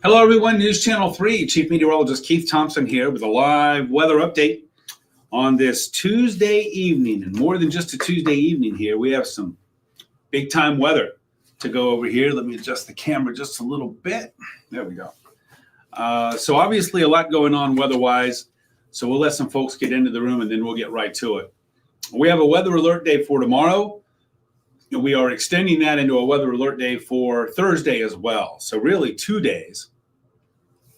Hello, everyone. News Channel 3, Chief Meteorologist Keith Thompson here with a live weather update on this Tuesday evening. And more than just a Tuesday evening here, we have some big-time weather to go over here. Let me adjust the camera just a little bit. There we go. So obviously a lot going on weather-wise. So we'll let some folks get into the room, and then we'll get right to it. We have a weather alert day for tomorrow. We are extending that into a weather alert day for Thursday as well. So really 2 days,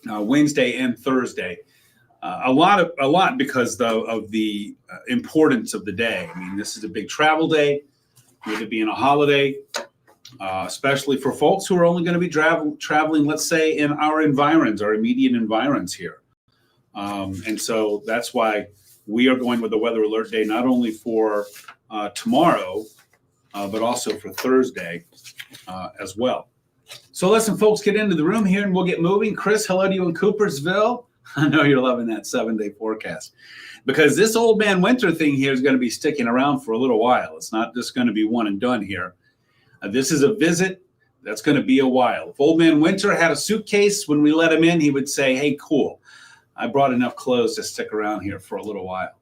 Wednesday and Thursday. A lot because of the importance of the day. I mean, this is a big travel day, with it being a holiday, especially for folks who are only going to be traveling, let's say, in our environs, our immediate environs here. And so that's why we are going with the weather alert day, not only for tomorrow, but also for Thursday as well. So let some folks get into the room here and we'll get moving. Chris, hello to you in Coopersville. I know you're loving that 7-day forecast because this old man winter thing here is going to be sticking around for a little while. It's not just going to be one and done here. This is a visit that's going to be a while. If old man winter had a suitcase when we let him in, he would say, hey, cool. I brought enough clothes to stick around here for a little while.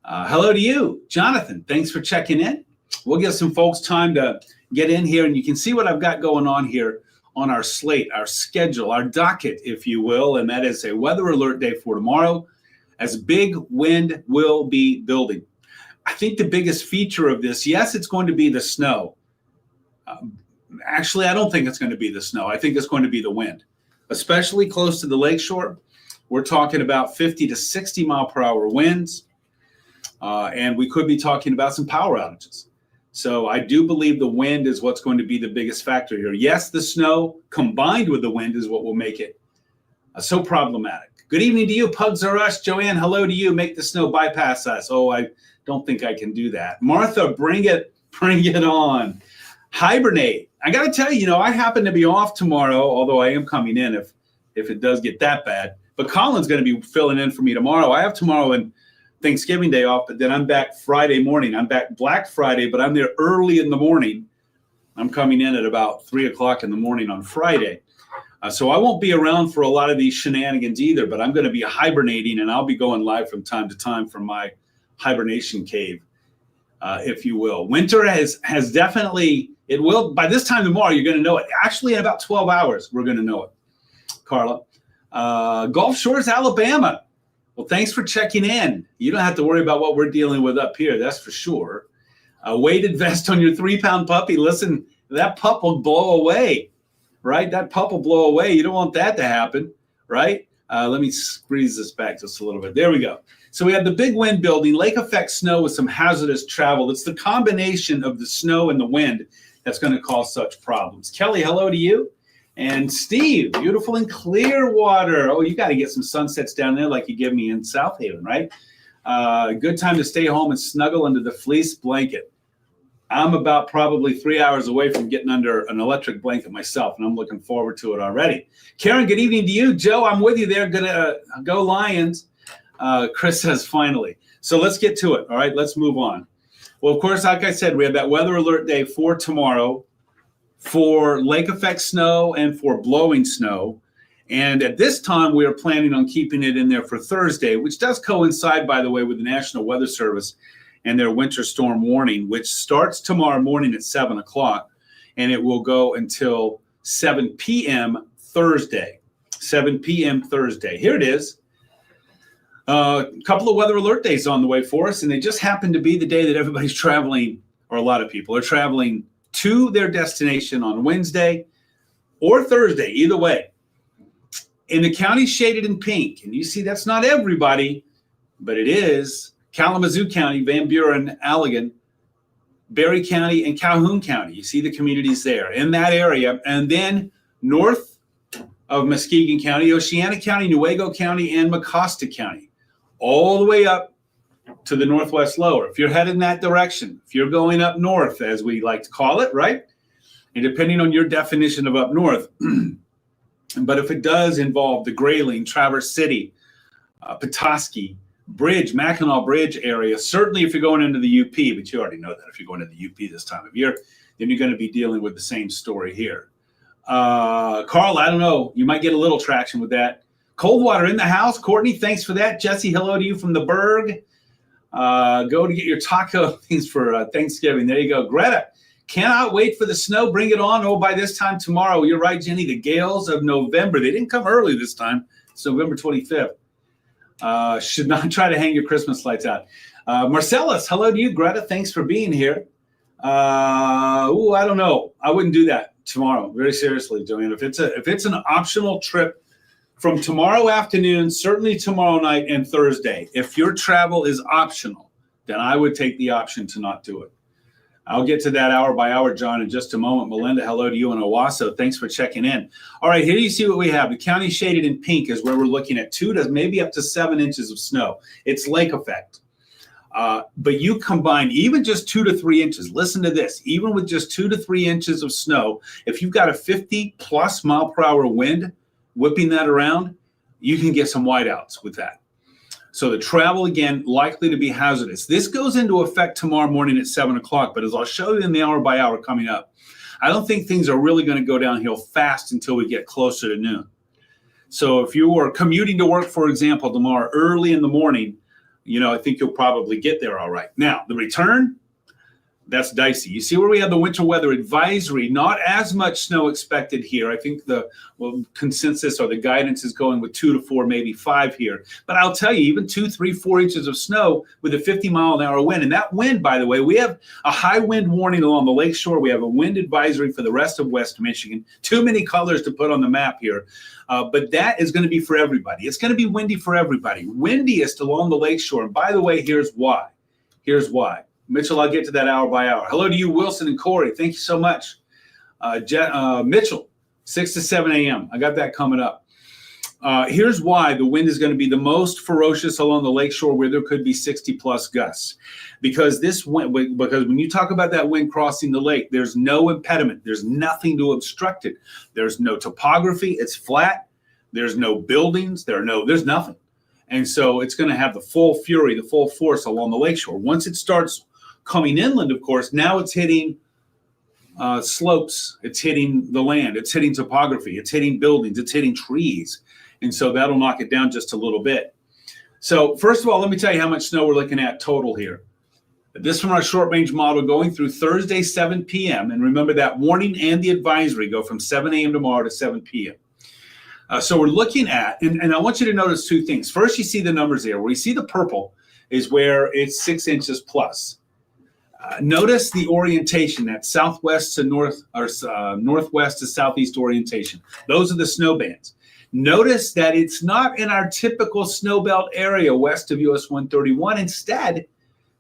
Hello to you, Jonathan. Thanks for checking in. We'll give some folks time to get in here, and you can see what I've got going on here on our slate, our schedule, our docket, if you will, and that is a weather alert day for tomorrow, as big wind will be building. I think the biggest feature of this, yes, it's going to be the snow. Actually, I don't think it's going to be the snow. I think it's going to be the wind, especially close to the lakeshore. We're talking about 50 to 60 mile per hour winds, and we could be talking about some power outages. So I do believe the wind is what's going to be the biggest factor here. Yes, the snow combined with the wind is what will make it so problematic. Good evening to you, Pugs R Us. Joanne, hello to you. Make the snow bypass us. Oh, I don't think I can do that. Martha, bring it on. Hibernate. I got to tell you, I happen to be off tomorrow, although I am coming in if it does get that bad. But Colin's going to be filling in for me tomorrow. I have tomorrow and Thanksgiving Day off, but then I'm back Friday morning. I'm back Black Friday, but I'm there early in the morning. I'm coming in at about 3 o'clock in the morning on Friday. So I won't be around for a lot of these shenanigans either, but I'm going to be hibernating, and I'll be going live from time to time from my hibernation cave, if you will. Winter has definitely, it will, by this time tomorrow, you're going to know it. Actually, in about 12 hours, we're going to know it. Carla. Gulf Shores, Alabama. Well, thanks for checking in. You don't have to worry about what we're dealing with up here, that's for sure. A weighted vest on your 3-pound puppy. Listen, that pup will blow away, right? That pup will blow away. You don't want that to happen, right? Let me squeeze this back just a little bit. There we go. So we have the big wind building, lake effect snow with some hazardous travel. It's the combination of the snow and the wind that's going to cause such problems. Kelly, hello to you. And Steve, beautiful in Clearwater. Oh, you got to get some sunsets down there like you give me in South Haven, right? Good time to stay home and snuggle under the fleece blanket. I'm about probably 3 hours away from getting under an electric blanket myself, and I'm looking forward to it already. Karen, good evening to you. Joe, I'm with you there. Gonna go Lions. Chris says finally. So let's get to it. All right, let's move on. Well, of course, like I said, we have that weather alert day for tomorrow, for lake effect snow and for blowing snow. And at this time, we are planning on keeping it in there for Thursday, which does coincide, by the way, with the National Weather Service and their winter storm warning, which starts tomorrow morning at 7 o'clock, and it will go until 7 p.m. Thursday. 7 p.m. Thursday. Here it is. A couple of weather alert days on the way for us, and they just happen to be the day that everybody's traveling, or a lot of people are traveling to their destination on Wednesday or Thursday, either way. In the county shaded in pink, and you see that's not everybody, but it is Kalamazoo County, Van Buren, Allegan, Berry County, and Calhoun County. You see the communities there in that area. And then north of Muskegon County, Oceana County, Newaygo County, and Mecosta County, all the way up to the northwest lower. If you're heading that direction, if you're going up north, as we like to call it, right? And depending on your definition of up north, but if it does involve the Grayling, Traverse City, Petoskey, Bridge, Mackinac Bridge area, certainly if you're going into the UP, but you already know that if you're going to the UP this time of year, then you're going to be dealing with the same story here. Carl, I don't know. You might get a little traction with that. Cold water in the house. Courtney, thanks for that. Jesse, hello to you from the Berg. Go to get your taco things for Thanksgiving. There you go. Greta, cannot wait for the snow. Bring it on. Oh, by this time tomorrow. You're right, Jenny. The gales of November. They didn't come early this time. It's November 25th. Should not try to hang your Christmas lights out. Marcellus, hello to you. Greta, thanks for being here. I don't know. I wouldn't do that tomorrow. Very seriously, Joanne. If it's an optional trip from tomorrow afternoon, certainly tomorrow night and Thursday, if your travel is optional, then I would take the option to not do it. I'll get to that hour by hour, John, in just a moment. Melinda, hello to you in Owasso. Thanks for checking in. All right, here you see what we have. The county shaded in pink is where we're looking at 2 to maybe up to 7 inches of snow. It's lake effect. But you combine even just 2 to 3 inches. Listen to this. Even with just 2 to 3 inches of snow, if you've got a 50+ mile per hour wind whipping that around, you can get some whiteouts with that. So the travel, again, likely to be hazardous. This goes into effect tomorrow morning at 7 o'clock, but as I'll show you in the hour by hour coming up, I don't think things are really going to go downhill fast until we get closer to noon. So if you are commuting to work, for example, tomorrow early in the morning, I think you'll probably get there all right. Now, the return, that's dicey. You see where we have the winter weather advisory, not as much snow expected here. I think the consensus or the guidance is going with 2 to 4, maybe 5 here. But I'll tell you, even 2, 3, 4 inches of snow with a 50-mile-an-hour wind. And that wind, by the way, we have a high wind warning along the lakeshore. We have a wind advisory for the rest of West Michigan. Too many colors to put on the map here. But that is going to be for everybody. It's going to be windy for everybody. Windiest along the lakeshore. And by the way, here's why. Here's why. Mitchell, I'll get to that hour by hour. Hello to you, Wilson and Corey. Thank you so much. Mitchell, 6 to 7 a.m. I got that coming up. Here's why the wind is going to be the most ferocious along the lakeshore where there could be 60+ gusts. Because when you talk about that wind crossing the lake, there's no impediment. There's nothing to obstruct it. There's no topography. It's flat. There's no buildings. There's nothing. And so it's going to have the full fury, the full force along the lakeshore. Once it starts coming inland, of course, now it's hitting slopes, it's hitting the land, it's hitting topography, it's hitting buildings, it's hitting trees. And so that'll knock it down just a little bit. So first of all, let me tell you how much snow we're looking at total here. This from our short range model going through Thursday, 7 p.m. And remember that warning and the advisory go from 7 a.m. tomorrow to 7 p.m. So we're looking at, and I want you to notice 2 things. First, you see the numbers there. Where you see the purple is where it's 6 inches plus. Notice the orientation, that southwest to north, or northwest to southeast orientation. Those are the snow bands. Notice that it's not in our typical snow belt area west of US 131. Instead,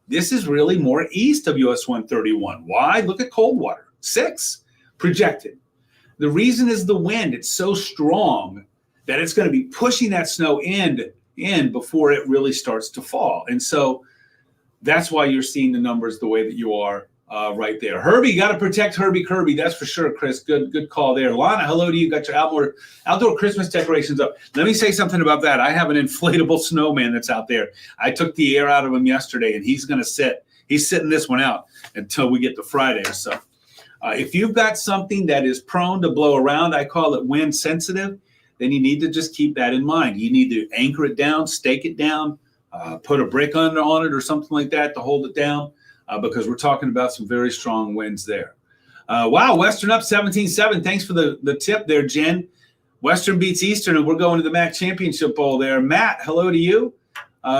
this is really more east of US 131. Why? Look at Coldwater, 6 projected. The reason is the wind. It's so strong that it's going to be pushing that snow in before it really starts to fall. And so that's why you're seeing the numbers the way that you are right there. Herbie, got to protect Herbie Kirby. That's for sure, Chris. Good call there. Lana, hello to you. Got your outdoor Christmas decorations up. Let me say something about that. I have an inflatable snowman that's out there. I took the air out of him yesterday, and he's going to sit. He's sitting this one out until we get to Friday or so. If you've got something that is prone to blow around, I call it wind sensitive, then you need to just keep that in mind. You need to anchor it down, stake it down, put a brick on it or something like that to hold it down, because we're talking about some very strong winds there. Wow, Western up 17-7. Thanks for the tip there, Jen. Western beats Eastern, and we're going to the MAC Championship Bowl there. Matt, hello to you.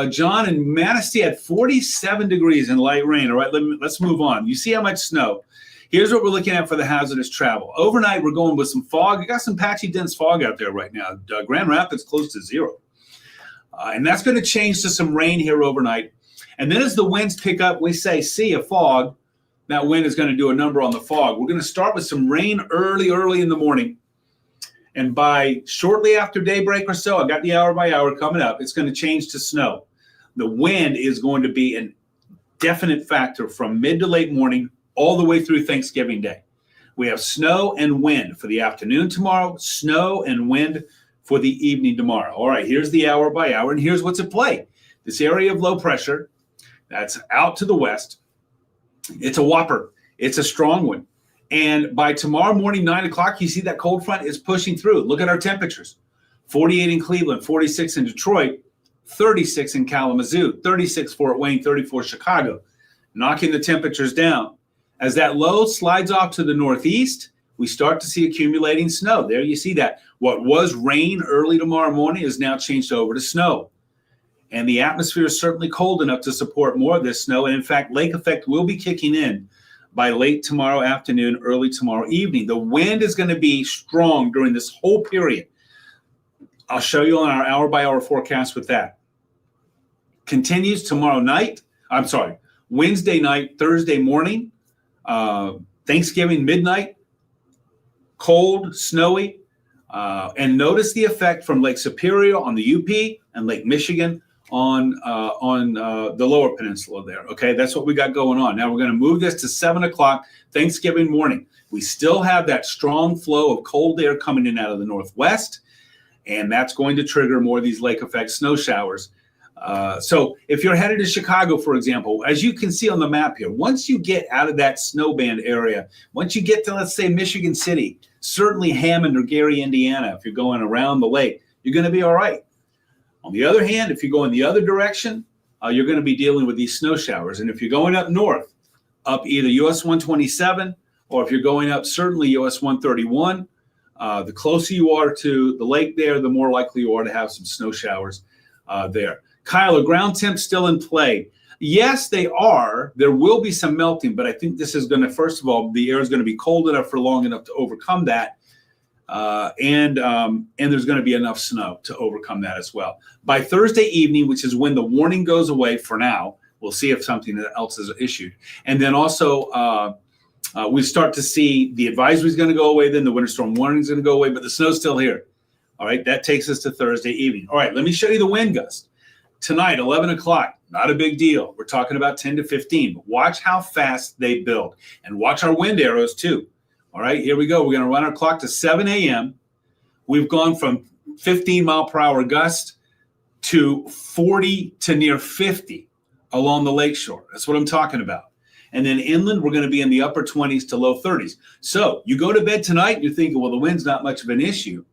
John and Manistee had 47 degrees and light rain. All right, let's move on. You see how much snow. Here's what we're looking at for the hazardous travel. Overnight, we're going with some fog. We got some patchy, dense fog out there right now. Grand Rapids close to 0. And that's going to change to some rain here overnight. And then as the winds pick up, we see a fog. That wind is going to do a number on the fog. We're going to start with some rain early in the morning. And by shortly after daybreak or so, I got the hour by hour coming up, it's going to change to snow. The wind is going to be a definite factor from mid to late morning all the way through Thanksgiving Day. We have snow and wind for the afternoon tomorrow, snow and wind for the evening tomorrow. All right, here's the hour by hour, and here's what's at play. This area of low pressure that's out to the west, it's a whopper. It's a strong one. And by tomorrow morning, 9 o'clock, you see that cold front is pushing through. Look at our temperatures. 48 in Cleveland, 46 in Detroit, 36 in Kalamazoo, 36 Fort Wayne, 34 Chicago, knocking the temperatures down. As that low slides off to the northeast, we start to see accumulating snow. There you see that. What was rain early tomorrow morning is now changed over to snow. And the atmosphere is certainly cold enough to support more of this snow. And in fact, lake effect will be kicking in by late tomorrow afternoon, early tomorrow evening. The wind is going to be strong during this whole period. I'll show you on our hour-by-hour forecast with that. Continues tomorrow night. I'm sorry, Wednesday night, Thursday morning, Thanksgiving midnight, cold, snowy. And notice the effect from Lake Superior on the UP and Lake Michigan on the lower peninsula there. Okay, that's what we got going on. Now we're going to move this to 7 o'clock Thanksgiving morning. We still have that strong flow of cold air coming in out of the northwest, and that's going to trigger more of these lake effect snow showers. So if you're headed to Chicago, for example, as you can see on the map here, once you get out of that snow band area, once you get to, let's say, Michigan City, certainly Hammond or Gary, Indiana, if you're going around the lake, you're going to be all right. On the other hand, if you go in the other direction, you're going to be dealing with these snow showers. And if you're going up north, up either US 127, or if you're going up certainly US 131, the closer you are to the lake there, the more likely you are to have some snow showers there. Kyle, are ground temps still in play? Yes, they are. There will be some melting, but I think this is going to, first of all, the air is going to be cold enough for long enough to overcome that. And there's going to be enough snow to overcome that as well. By Thursday evening, which is when the warning goes away for now, we'll see if something else is issued. And then also we start to see the advisory is going to go away, then the winter storm warning is going to go away, but the snow's still here. All right, that takes us to Thursday evening. All right, let me show you the wind gust. Tonight, 11 o'clock, not a big deal. We're talking about 10 to 15, but watch how fast they build. And watch our wind arrows too. All right, here we go. We're going to run our clock to 7 a.m. We've gone from 15 mile per hour gust to 40 to near 50 along the lakeshore. That's what I'm talking about. And then inland, we're going to be in the upper 20s to low 30s. So you go to bed tonight, and you're thinking, well, the wind's not much of an issue.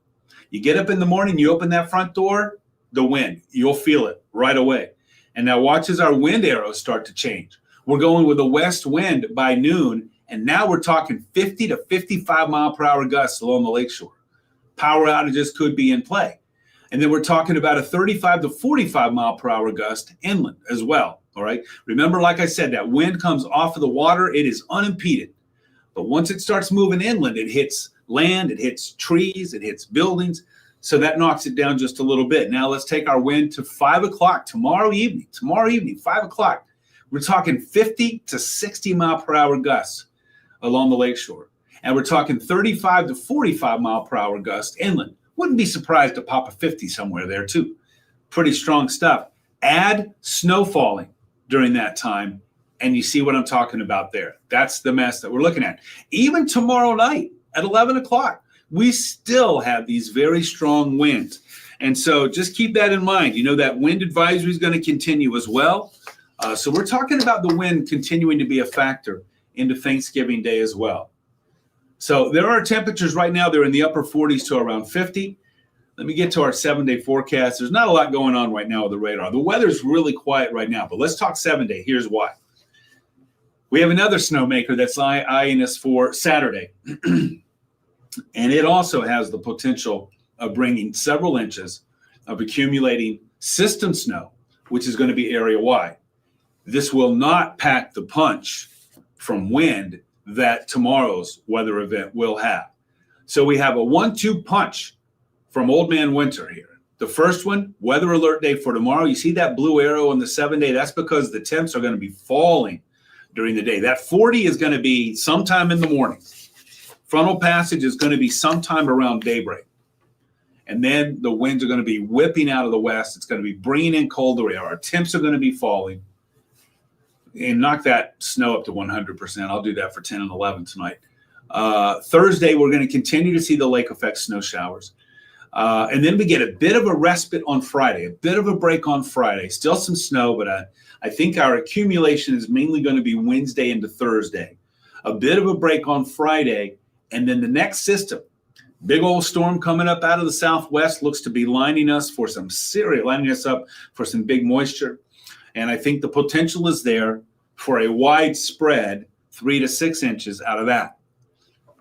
You get up in the morning, you open that front door, the wind, you'll feel it right away. And now watch as our wind arrows start to change. We're going with a west wind by noon, and now we're talking 50 to 55 mile per hour gusts along the lakeshore. Power outages could be in play. And then we're talking about a 35 to 45 mile per hour gust inland as well. All right. Remember, like I said, that wind comes off of the water. It is unimpeded. But once it starts moving inland, it hits land, it hits trees, it hits buildings. So that knocks it down just a little bit. Now let's take our wind to 5 o'clock tomorrow evening, 5 o'clock. We're talking 50 to 60 mile per hour gusts along the lakeshore. And we're talking 35 to 45 mile per hour gusts inland. Wouldn't be surprised to pop a 50 somewhere there too. Pretty strong stuff. Add snow falling during that time, and you see what I'm talking about there. That's the mess that we're looking at. Even tomorrow night at 11 o'clock, we still have these very strong winds. And so just keep that in mind. You know, that wind advisory is going to continue as well. So we're talking about the wind continuing to be a factor into Thanksgiving Day as well. So there are temperatures right now. They're in the upper 40s to around 50. Let me get to our 7-day forecast. There's not a lot going on right now with the radar. The weather's really quiet right now, but let's talk 7-day. Here's why. We have another snowmaker that's eyeing us for Saturday. And it also has the potential of bringing several inches of accumulating system snow, which is going to be area-wide. This will not pack the punch from wind that tomorrow's weather event will have. So we have a 1-2 punch from Old Man Winter here. The first one, weather alert day for tomorrow. You see that blue arrow on the 7-day? That's because the temps are going to be falling during the day. That 40 is going to be sometime in the morning. Frontal passage is going to be sometime around daybreak. And then the winds are going to be whipping out of the west. It's going to be bringing in colder air. Our temps are going to be falling. And knock that snow up to 100%. I'll do that for 10 and 11 tonight. Thursday, we're going to continue to see the lake effect snow showers. And then we get a bit of a respite on Friday, a bit of a break on Friday. Still some snow, but I think our accumulation is mainly going to be Wednesday into Thursday. a bit of a break on Friday, and then the next system, big old storm coming up out of the southwest, looks to be lining us up for some big moisture. And I think the potential is there for a widespread 3 to 6 inches out of that.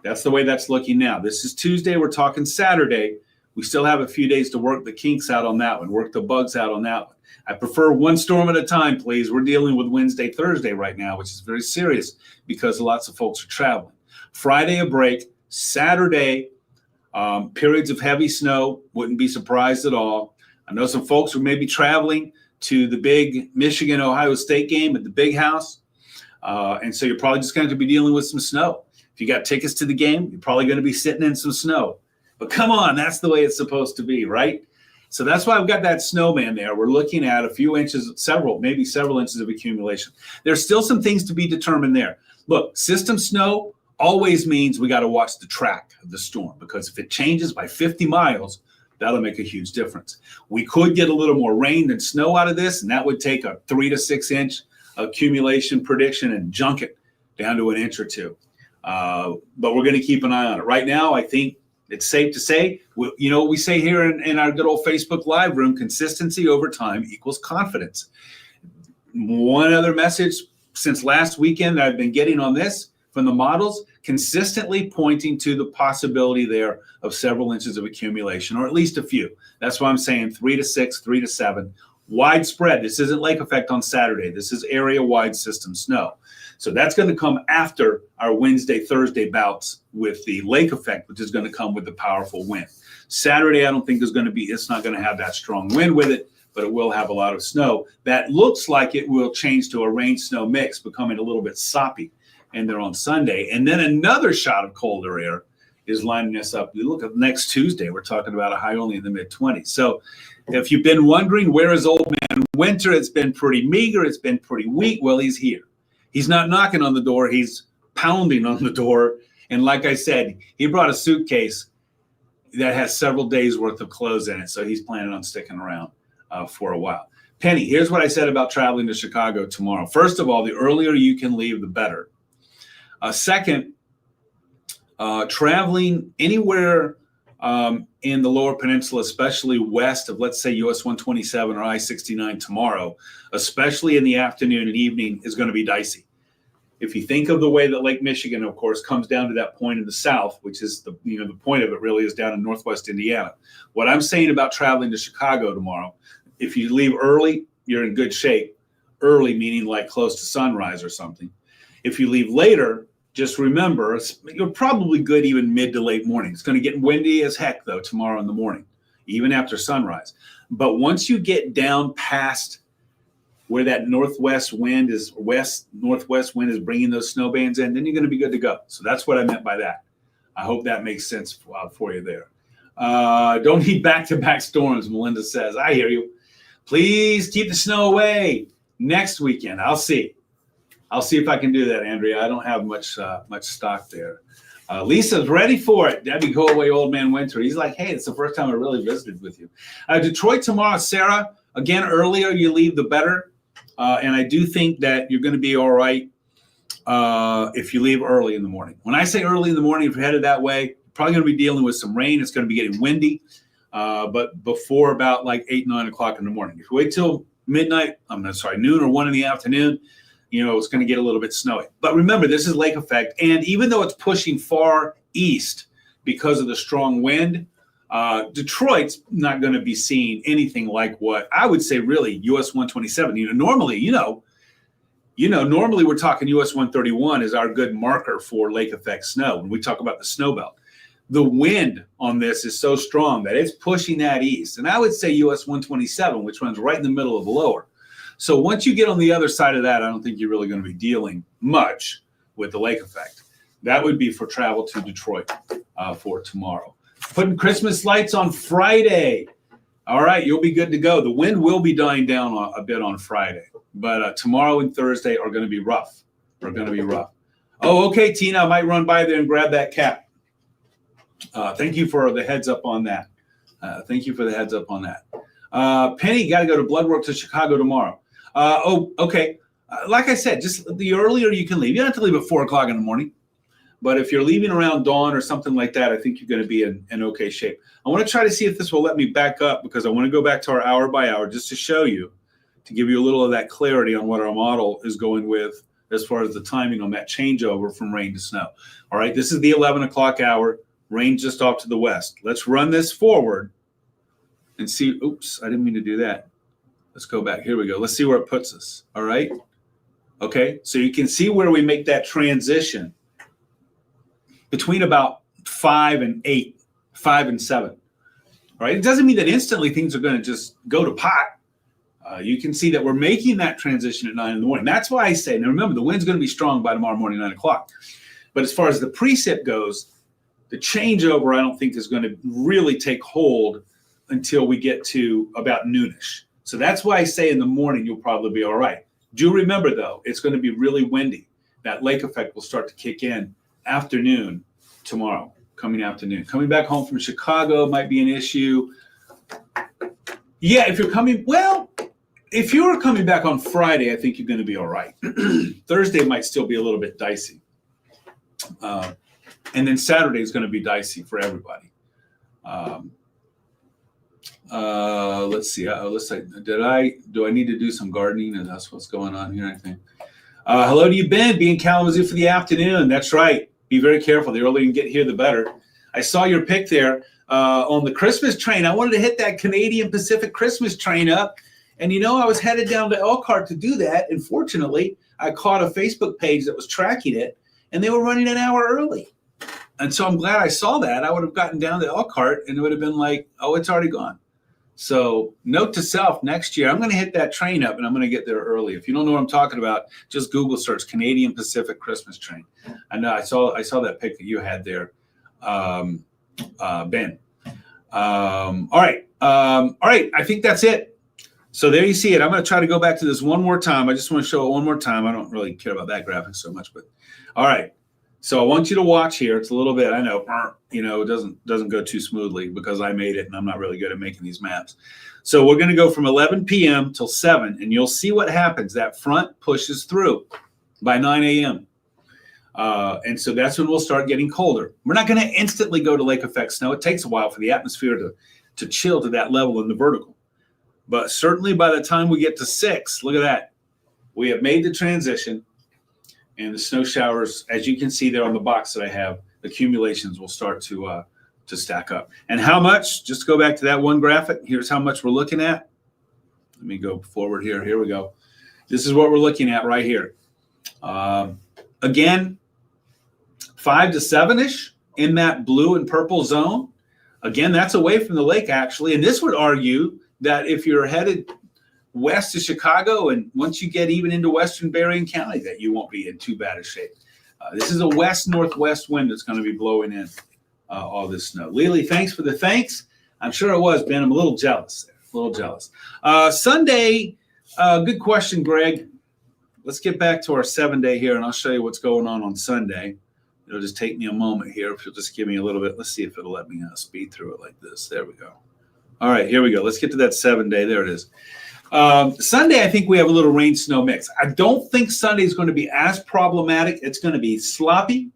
That's the way that's looking now. This is Tuesday. We're talking Saturday. We still have a few days to work the kinks out on that one, work the bugs out on that one. I prefer one storm at a time, please. We're dealing with Wednesday, Thursday right now, which is very serious because lots of folks are traveling. Friday, a break. Saturday, periods of heavy snow. Wouldn't be surprised at all. I know some folks who may be traveling to the big Michigan-Ohio State game at the Big House. And so you're probably just going to be dealing with some snow. If you got tickets to the game, you're probably going to be sitting in some snow. But come on, that's the way it's supposed to be, right? So that's why I've got that snowman there. We're looking at a few inches, maybe several inches of accumulation. There's still some things to be determined there. Look, system snow always means we got to watch the track of the storm, because if it changes by 50 miles, that'll make a huge difference. We could get a little more rain than snow out of this, and that would take a 3 to 6 inch accumulation prediction and junk it down to an inch or two. But we're going to keep an eye on it. Right now, I think it's safe to say, we say here in our good old Facebook Live room, consistency over time equals confidence. One other message since last weekend that I've been getting on this from the models, consistently pointing to the possibility there of several inches of accumulation, or at least a few. That's why I'm saying 3 to 6, 3 to 7. Widespread. This isn't lake effect on Saturday. This is area-wide system snow. So that's going to come after our Wednesday, Thursday bouts with the lake effect, which is going to come with the powerful wind. Saturday, I don't think it's not going to have that strong wind with it, but it will have a lot of snow. That looks like it will change to a rain-snow mix, becoming a little bit soppy in there on Sunday. And then another shot of colder air is lining us up. You look at next Tuesday, we're talking about a high only in the mid-20s. So if you've been wondering, where is old man winter? It's been pretty meager. It's been pretty weak. Well, he's here. He's not knocking on the door. He's pounding on the door. And like I said, he brought a suitcase that has several days worth of clothes in it. So he's planning on sticking around for a while. Penny, here's what I said about traveling to Chicago tomorrow. First of all, the earlier you can leave, the better. Second, traveling anywhere in the lower peninsula, especially west of, let's say, US 127 or I-69 tomorrow, especially in the afternoon and evening, is going to be dicey. If you think of the way that Lake Michigan, of course, comes down to that point in the south, which is the point of it really is down in northwest Indiana. What I'm saying about traveling to Chicago tomorrow, if you leave early, you're in good shape. Early meaning like close to sunrise or something. If you leave later, just remember, you're probably good even mid to late morning. It's going to get windy as heck, though, tomorrow in the morning, even after sunrise. But once you get down past where that northwest wind is bringing those snow bands in, then you're going to be good to go. So that's what I meant by that. I hope that makes sense for you there. Don't need back-to-back storms, Melinda says. I hear you. Please keep the snow away next weekend. I'll see if I can do that, Andrea. I don't have much stock there. Lisa's ready for it. Debbie, go away, old man winter. He's like, hey, it's the first time I really visited with you. Detroit tomorrow, Sarah. Again, earlier you leave, the better. And I do think that you're going to be all right if you leave early in the morning. When I say early in the morning, if you're headed that way, you're probably going to be dealing with some rain. It's going to be getting windy, but before about like 8, 9 o'clock in the morning. If you wait till noon or 1 in the afternoon, it's going to get a little bit snowy. But remember, this is lake effect. And even though it's pushing far east because of the strong wind, Detroit's not going to be seeing anything like what I would say really US 127. Normally we're talking US 131 is our good marker for lake effect snow when we talk about the snow belt. The wind on this is so strong that it's pushing that east. And I would say US 127, which runs right in the middle of the lower. So once you get on the other side of that, I don't think you're really going to be dealing much with the lake effect. That would be for travel to Detroit for tomorrow. Putting Christmas lights on Friday. All right, you'll be good to go. The wind will be dying down a bit on Friday, but tomorrow and Thursday are going to be rough. Oh, okay, Tina, I might run by there and grab that cat. Thank you for the heads up on that. Penny, got to go to blood work to Chicago tomorrow. Okay. Like I said, just the earlier you can leave. You don't have to leave at 4 o'clock in the morning. But if you're leaving around dawn or something like that, I think you're going to be in okay shape. I want to try to see if this will let me back up, because I want to go back to our hour by hour just to show you, to give you a little of that clarity on what our model is going with as far as the timing on that changeover from rain to snow. All right, this is the 11 o'clock hour, rain just off to the west. Let's run this forward and see. Oops, I didn't mean to do that. Let's go back. Here we go. Let's see where it puts us. All right. Okay, so you can see where we make that transition between about 5 and 8, 5 and 7. All right, it doesn't mean that instantly things are going to just go to pot. You can see that we're making that transition at 9 in the morning. That's why I say, now remember, the wind's going to be strong by tomorrow morning, 9 o'clock. But as far as the precip goes, the changeover, I don't think is going to really take hold until we get to about noonish. So that's why I say in the morning, you'll probably be all right. Do remember, though, it's going to be really windy. That lake effect will start to kick in afternoon tomorrow, coming afternoon. Coming back home from Chicago might be an issue. Yeah, if you're coming, well, if you were coming back on Friday, I think you're going to be all right. Thursday might still be a little bit dicey. And then Saturday is going to be dicey for everybody. Let's see. Let's say, do I need to do some gardening? And that's what's going on here, I think. Hello to you, Ben. Be in Kalamazoo for the afternoon. That's right. Be very careful. The earlier you can get here, the better. I saw your pic there on the Christmas train. I wanted to hit that Canadian Pacific Christmas train up. And, you know, I was headed down to Elkhart to do that. And fortunately, I caught a Facebook page that was tracking it, and they were running an hour early. And so I'm glad I saw that. I would have gotten down to Elkhart, and it would have been like, oh, it's already gone. So note to self, next year, I'm going to hit that train up, and I'm going to get there early. If you don't know what I'm talking about, just Google search Canadian Pacific Christmas train. I know I saw that pic that you had there, Ben. All right. I think that's it. So there you see it. I'm going to try to go back to this one more time. I just want to show it one more time. I don't really care about that graphic so much, but all right. So I want you to watch here. It's a little bit, I know, it doesn't go too smoothly because I made it and I'm not really good at making these maps. So we're going to go from 11 p.m. till 7, and you'll see what happens. That front pushes through by 9 a.m. And so that's when we'll start getting colder. We're not going to instantly go to lake effect snow. It takes a while for the atmosphere to chill to that level in the vertical. But certainly by the time we get to 6, look at that. We have made the transition. And the snow showers, as you can see there on the box that I have, accumulations will start to stack up. And how much? Just go back to that one graphic. Here's how much we're looking at. Let me go forward here. Here we go. This is what we're looking at right here. Again, 5 to 7-ish in that blue and purple zone. Again, that's away from the lake, actually. And this would argue that if you're headed west of Chicago, and once you get even into western Berrien County, that you won't be in too bad a shape. This is a west-northwest wind that's going to be blowing in all this snow. Lily, thanks for the thanks. I'm sure it was, Ben. I'm a little jealous there, a little jealous. Sunday, good question, Greg. Let's get back to our 7-day here, and I'll show you what's going on Sunday. It'll just take me a moment here. If you'll just give me a little bit. Let's see if it'll let me speed through it like this. There we go. All right, here we go. Let's get to that 7-day. There it is. Sunday, I think we have a little rain snow mix. I don't think Sunday is going to be as problematic. It's going to be sloppy,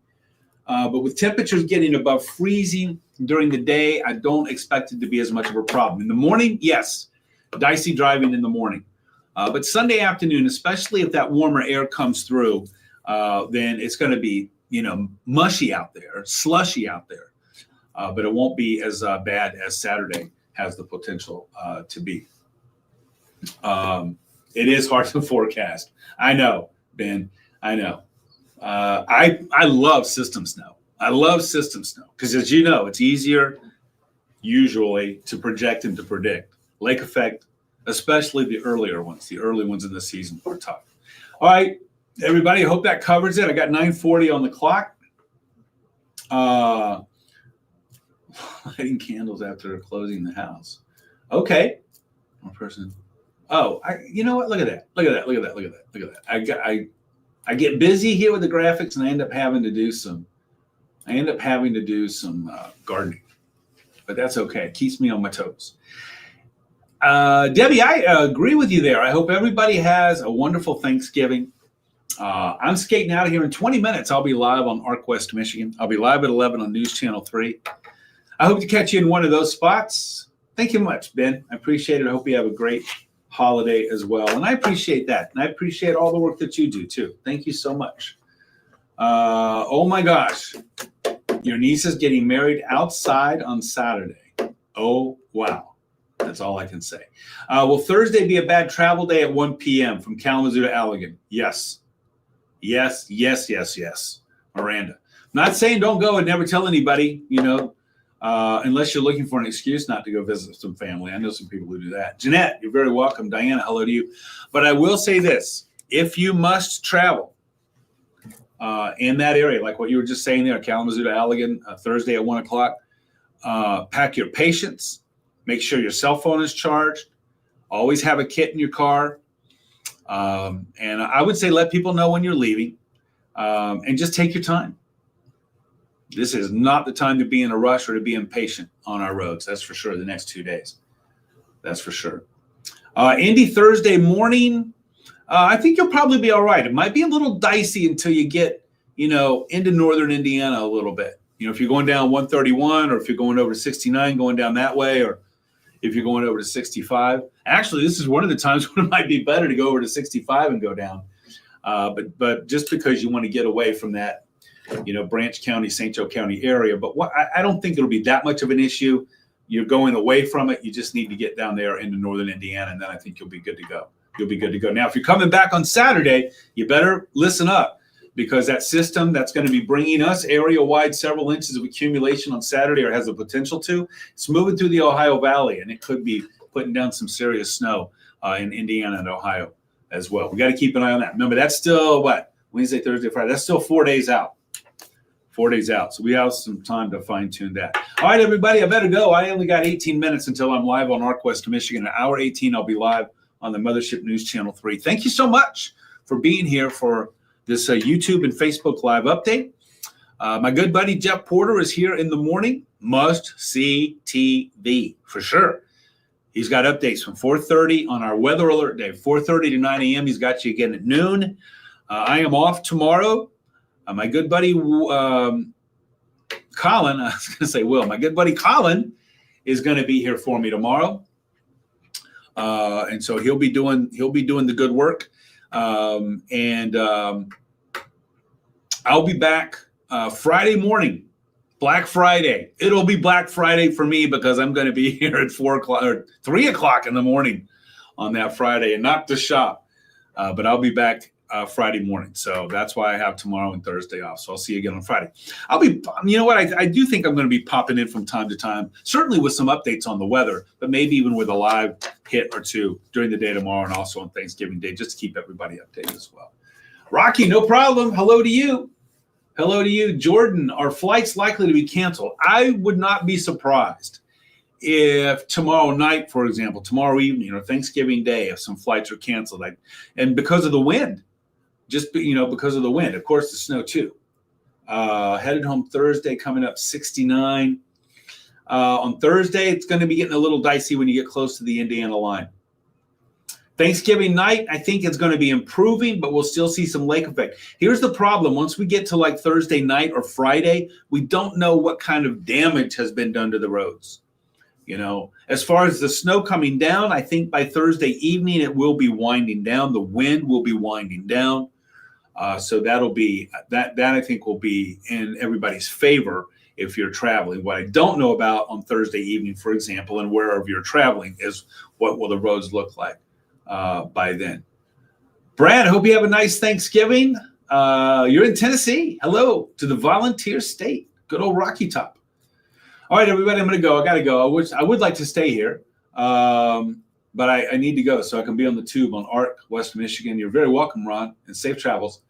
but with temperatures getting above freezing during the day, I don't expect it to be as much of a problem. In the morning, yes, dicey driving in the morning. But Sunday afternoon, especially if that warmer air comes through, then it's going to be, mushy out there, slushy out there. But it won't be as bad as Saturday has the potential to be. It is hard to forecast. I know, Ben. I know. I love system snow. I love system snow because, as you know, it's easier usually to project and to predict. Lake effect, especially the earlier ones. The early ones in the season are tough. All right, everybody. I hope that covers it. I got 9:40 on the clock. Lighting candles after closing the house. Okay. One person. Oh, you know what? Look at that. Look at that. Look at that. Look at that. Look at that. I get busy here with the graphics, and I end up having to do some gardening, but that's okay. It keeps me on my toes. Debbie, I agree with you there. I hope everybody has a wonderful Thanksgiving. I'm skating out of here in 20 minutes. I'll be live on Arc West, Michigan. I'll be live at 11 on News Channel 3. I hope to catch you in one of those spots. Thank you much, Ben. I appreciate it. I hope you have a great holiday as well. And I appreciate that. And I appreciate all the work that you do, too. Thank you so much. Oh, my gosh. Your niece is getting married outside on Saturday. Oh, wow. That's all I can say. Will Thursday be a bad travel day at 1 p.m. from Kalamazoo to Allegan? Yes. Yes, yes, yes, yes. Miranda. I'm not saying don't go and never tell anybody, unless you're looking for an excuse not to go visit some family. I know some people who do that. Jeanette, you're very welcome. Diana, hello to you. But I will say this. If you must travel in that area, like what you were just saying there, Kalamazoo to Allegan, Thursday at 1 o'clock, pack your patience. Make sure your cell phone is charged. Always have a kit in your car. And I would say let people know when you're leaving, and just take your time. This is not the time to be in a rush or to be impatient on our roads. That's for sure. The next 2 days. That's for sure. Indy Thursday morning. I think you'll probably be all right. It might be a little dicey until you get, into northern Indiana a little bit. If you're going down 131 or if you're going over to 69, going down that way, or if you're going over to 65. Actually, this is one of the times when it might be better to go over to 65 and go down. But just because you want to get away from that, Branch County, St. Joe County area. But I don't think it'll be that much of an issue. You're going away from it. You just need to get down there into northern Indiana, and then I think you'll be good to go. You'll be good to go. Now, if you're coming back on Saturday, you better listen up, because that system that's going to be bringing us area-wide several inches of accumulation on Saturday, or has the potential to, it's moving through the Ohio Valley, and it could be putting down some serious snow in Indiana and Ohio as well. We got to keep an eye on that. Remember, that's still Wednesday, Thursday, Friday. That's still 4 days out. 4 days out. So we have some time to fine-tune that. All right, everybody, I better go. I only got 18 minutes until I'm live on Arc West, Michigan. At hour 18, I'll be live on the Mothership News Channel 3. Thank you so much for being here for this YouTube and Facebook Live update. My good buddy Jeff Porter is here in the morning. Must see TV for sure. He's got updates from 4:30 on our weather alert day. 4:30 to 9 a.m. He's got you again at noon. I am off tomorrow. My good buddy Colin, I was going to say Will. My good buddy Colin is going to be here for me tomorrow, and so he'll be doing the good work. I'll be back Friday morning, Black Friday. It'll be Black Friday for me because I'm going to be here at 4 o'clock or 3 o'clock in the morning on that Friday, and not to shop. But I'll be back Friday morning. So that's why I have tomorrow and Thursday off. So I'll see you again on Friday. I'll be, I do think I'm going to be popping in from time to time, certainly with some updates on the weather, but maybe even with a live hit or two during the day tomorrow and also on Thanksgiving Day, just to keep everybody updated as well. Rocky, no problem. Hello to you. Hello to you. Jordan, are flights likely to be canceled? I would not be surprised if tomorrow night, for example, tomorrow evening or Thanksgiving Day, if some flights are canceled. And because of the wind, because of the wind, of course, the snow too. Headed home Thursday, coming up 69. On Thursday, it's going to be getting a little dicey when you get close to the Indiana line. Thanksgiving night, I think it's going to be improving, but we'll still see some lake effect. Here's the problem. Once we get to like Thursday night or Friday, we don't know what kind of damage has been done to the roads. As far as the snow coming down, I think by Thursday evening, it will be winding down. The wind will be winding down. So that'll be that I think will be in everybody's favor if you're traveling. What I don't know about on Thursday evening, for example, and wherever you're traveling, is what will the roads look like by then. Brad, I hope you have a nice Thanksgiving. You're in Tennessee. Hello to the volunteer state. Good old Rocky Top. All right, everybody, I'm going to go. I got to go. I would like to stay here, but I need to go so I can be on the tube on Arc West Michigan. You're very welcome, Ron, and safe travels.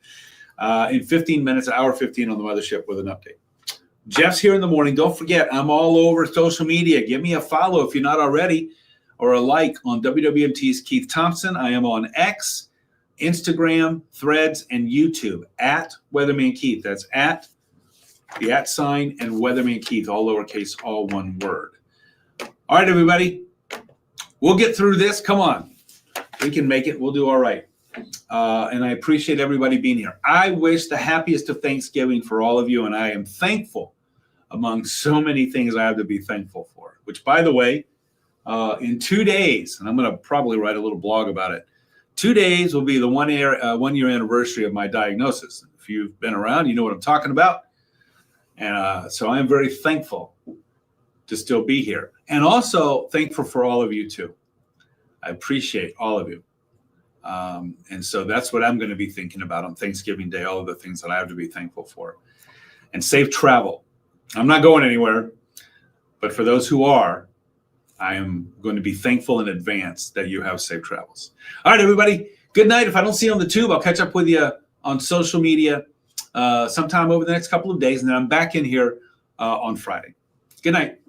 In 15 minutes, hour 15 on the Mothership with an update. Jeff's here in the morning. Don't forget, I'm all over social media. Give me a follow if you're not already, or a like on WWMT's Keith Thompson. I am on X, Instagram, Threads, and YouTube at Weatherman Keith. That's at the @ sign and Weatherman Keith, all lowercase, all one word. All right, everybody. We'll get through this. Come on. We can make it. We'll do all right. And I appreciate everybody being here. I wish the happiest of Thanksgiving for all of you, and I am thankful among so many things I have to be thankful for, which, by the way, in 2 days, and I'm going to probably write a little blog about it, 2 days will be the 1 year anniversary of my diagnosis. If you've been around, you know what I'm talking about. And so I am very thankful to still be here, and also thankful for all of you too. I appreciate all of you. And so that's what I'm going to be thinking about on Thanksgiving Day, all of the things that I have to be thankful for. And safe travel. I'm not going anywhere, but for those who are, I am going to be thankful in advance that you have safe travels. All right, everybody. Good night. If I don't see you on the tube, I'll catch up with you on social media sometime over the next couple of days, and then I'm back in here on Friday. Good night.